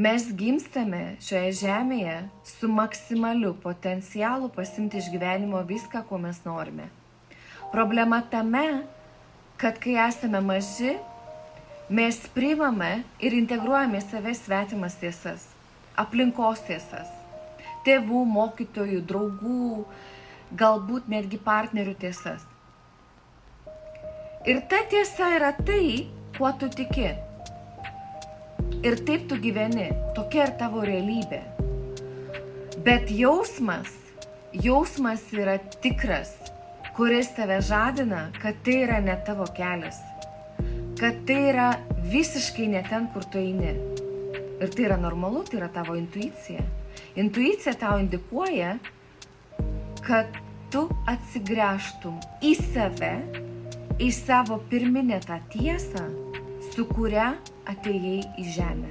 Mes gimstame šioje žemėje su maksimaliu potencialu pasimti iš gyvenimo viską, ko mes norime. Problema tame, kad kai esame maži, mes priimame ir integruojame į save svetimas tiesas, aplinkos tiesas, tėvų, mokytojų, draugų, galbūt netgi partnerių tiesas. Ir ta tiesa yra tai, kuo tu tiki. Ir taip tu gyveni, tokia ir tavo realybė. Bet jausmas yra tikras, kuris tave žadina, kad tai yra ne tavo kelias, kad tai yra visiškai ne ten, kur tu eini. Ir tai yra normalu, tai yra tavo intuicija. Intuicija tau indikuoja, kad tu atsigręžtum į save, į savo pirminę tą tiesą, su kuria atėjai į žemę.